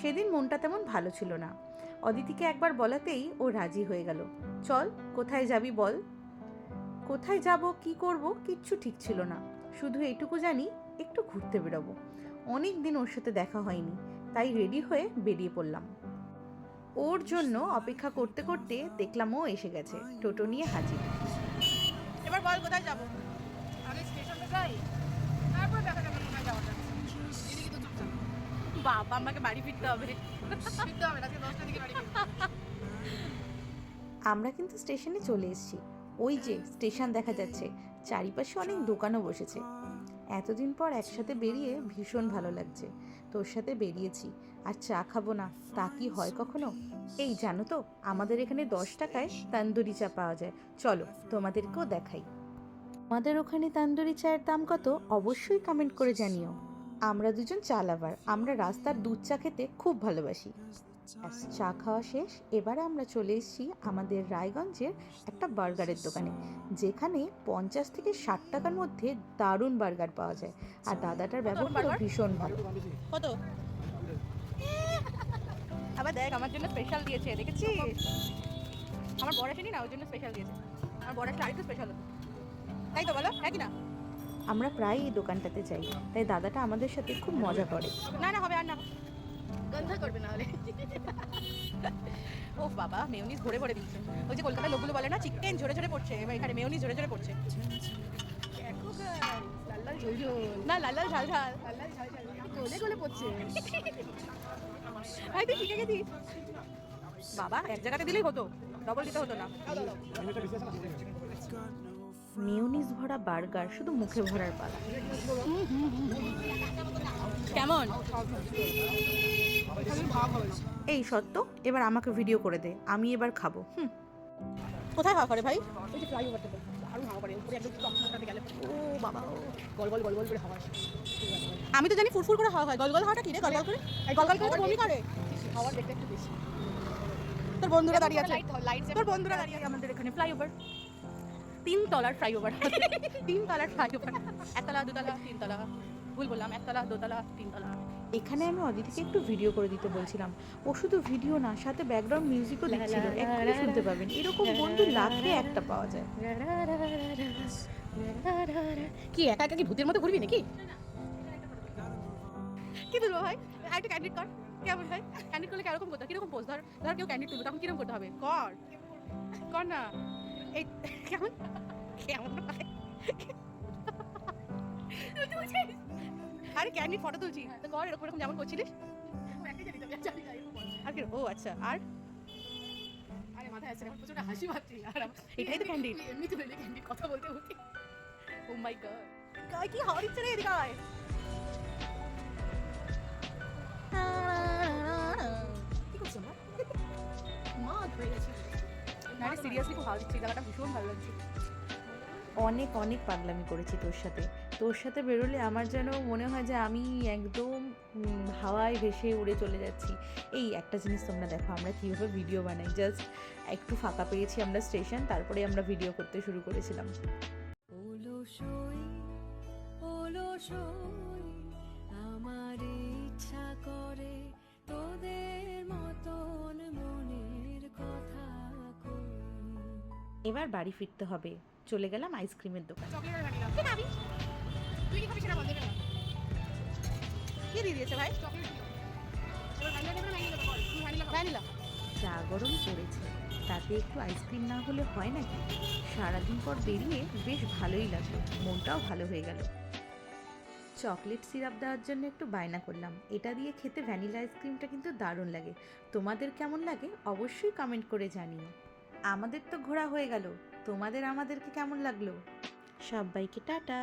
সেদিন মনটা তেমন ভালো ছিল না। অদিতিকে একবার বলাতেই ও রাজি হয়ে গেল। চল, কোথায় যাবি বল। কোথায় যাব, কি করব, কিচ্ছু ঠিক ছিল না। শুধু এইটুকু জানি একটু ঘুরতে বেরোবো। অনেক দিন ওর সাথে দেখা হয়নি, তাই রেডি হয়ে বেরিয়ে পড়লাম। ওর জন্য অপেক্ষা করতে করতে দেখলাম ও এসে গেছে, টোটো নিয়ে হাজির। এবার বল কোথায় যাব। আগে স্টেশনে যাই, তারপর দেখা যাবে কোথায় যাওয়া যাচ্ছে। এদিকে তো চুপচাপ বাবা, আমাকে বাড়ি ফিরতে হবে। ফিরতে হবে, রাতে 10টার দিকে বাড়ি ফিরবো। আমরা কিন্তু স্টেশনে চলে এসেছি। ওই যে স্টেশন দেখা যাচ্ছে, চারিপাশে অনেক দোকানও বসেছে। এতদিন পর একসাথে বেরিয়ে ভীষণ ভালো লাগছে। তোর সাথে বেরিয়েছি আর চা খাবো না, তা কি হয় কখনো? এই জানো তো, আমাদের এখানে 10 টাকায় তান্দুরি চা পাওয়া যায়। চলো তোমাদেরকেও দেখাই। আমাদের ওখানে তান্দুরি চায়ের দাম কত অবশ্যই কমেন্ট করে জানিও। আমরা দুজন চা লাভার, আমরা রাস্তার দুধ চা খেতে খুব ভালোবাসি। ব্যাস, চা খাওয়া শেষ। এবারে আমরা চলে এসেছি আমাদের রায়গঞ্জের একটা বার্গারের দোকানে, যেখানে 50 থেকে 60 টাকার মধ্যে দারুণ বার্গার পাওয়া যায়। আর দাদাটার ব্যবহার ভীষণ ভালো। কত? আবার দেখ, আমার জন্য স্পেশাল দিয়েছে, দেখেছিস? আমার বড় আসেনি না, ওর জন্য স্পেশাল দিয়েছে। আমার বড় আসলে আরেকটু স্পেশাল হতো, তাই তো বলো, একই না? আমরা প্রায় এই দোকানটাতে যাই, তাই দাদাটা আমাদের সাথে খুব মজা করে। না না, হবে আর না, গন্ধ করবে না হলে। ও বাবা, মেয়োনিজ ভরে ভরে দিচ্ছে। ওই যে কলকাতার লোকগুলো বলে না, চিকেন ঝরে ঝরে পড়ছে, এবার এখানে মেয়োনিজ ঝরে ঝরে পড়ছে। দেখো গাইস, লাল লাল ঝোল ঝোল, না, লাল লাল ঝাল ঝাল। লাল লাল ঝাল ঝাল গলে গলে পড়ছে। ভাই তুই শিখে গেছিস বাবা, এক জায়গাতে দিলেই হতো, ডবল দিতে হতো না। মেয়োনিজ ভরা বার্গার শুধু মুখে ভরার পালা। কেমন? এই সত্য, এবার আমাকে ভিডিও করে দে, আমি এবার খাবো। কোথায় হাওয়া করে ভাই? ওই যে ফ্লাইওভারটা আরো হাওয়া পড়ে, উপরে একদম টপটাতে গেলে ও বাবা, গল গল গল গল করে হাওয়া আসে। আমি তো জানি ফুরফুর করে হাওয়া হয়, গলগল হাওয়াটা কি রে? গলগল করে, গলগল করে তো বমি করে। হাওয়া দেখতে একটু বেশি। তোর বন্ধুরা দাঁড়িয়ে আছে, লাইট তোর বন্ধুরা দাঁড়িয়ে আছে আমাদের এখানে ফ্লাইওভার, 3 তলার ফ্লাইওভার। 3 তলার ফ্লাইওভার, 1 তলা 2 তলা 3 তলা, ভুল বললাম, 1 তলা 2 তলা 3 তলা। এখানে আমি অদিতিকে একটু ভিডিও করে দিতে বলছিলাম, ও শুধু ভিডিও না, সাথে ব্যাকগ্রাউন্ড মিউজিকও দিচ্ছিল, এক্ষুনি শুনতে পাবেন। এরকম বন্ধু লাখে একটা পাওয়া যায়। কি একা একা কি ভূতের মতো ঘুরবি নাকি? কি তুলবো ভাই? আর একটু ক্যান্ডিড কর। কেমন ভাই? ক্যান্ডিড করলে কিরকম করতে হয়? কিরকম পোজ? ধর ধর কেউ ক্যান্ডিড তুলবে, তখন কিরকম করতে হবে? কর কর না। এই কেমন কেমন ভাই? আরে ক্যান্ডিড ফটো তুলছি তো কর, এরকম এরকম যেমন করছিলিস। আর কি? ও আচ্ছা, আর আরে মাথায় আছে, এখন প্রচুর হাসি পাচ্ছি। আর এটাই তো ক্যান্ডিড। এমনি তো বেলে ক্যান্ডিড কথা বলতে বলতে। ও মাই গড, গায় কি হাওয়া দিচ্ছে রে, এদিকে আয়। কি করছো মা? মা ধরে গেছে। আরে সিরিয়াসলি খুব হাওয়া দিচ্ছে, জায়গাটা ভীষণ ভালো লাগছে। অনেক অনেক পাগলামি করেছি তোর সাথে। তোর সাথে বেরোলে আমার যেন মনে হয় যে আমি একদম হাওয়ায় ভেসে উড়ে চলে যাচ্ছি। এই একটা জিনিস তোমরা দেখো, আমরা কীভাবে ভিডিও বানাই। জাস্ট একটু ফাঁকা পেয়েছি আমরা স্টেশন, তারপরে আমরা ভিডিও করতে শুরু করেছিলাম। আমার ইচ্ছা করে তোদের মতন মনের কথা কই। এবার বাড়ি ফিরতে হবে, চলে গেলাম আইসক্রিমের দোকান। চকলেট আর ভ্যানিলা। কি খাবি? তুই কি খাবি সেটা বল, দেবে না। কি দিয়ে দিয়েছে ভাই? চকলেট দিও। এবার ভ্যানিলা দেবে না ভ্যানিলা দেবে বল। তুই ভ্যানিলা খাও। ভ্যানিলা। চা গরম পড়েছে, তাতে একটু আইসক্রিম না হলে হয় নাকি? সারাদিন পর বেরিয়ে বেশ ভালোই লাগলো, মনটাও ভালো হয়ে গেল। চকলেট সিরাপ দেওয়ার জন্য একটু বায়না করলাম। এটা দিয়ে খেতে ভ্যানিলা আইসক্রিমটা কিন্তু দারুণ লাগে। তোমাদের কেমন লাগে অবশ্যই কমেন্ট করে জানিও। আমাদের তো ঘোরা হয়ে গেল, তোমাদের আমাদেরকে কেমন লাগলো? সবাইকে টাটা।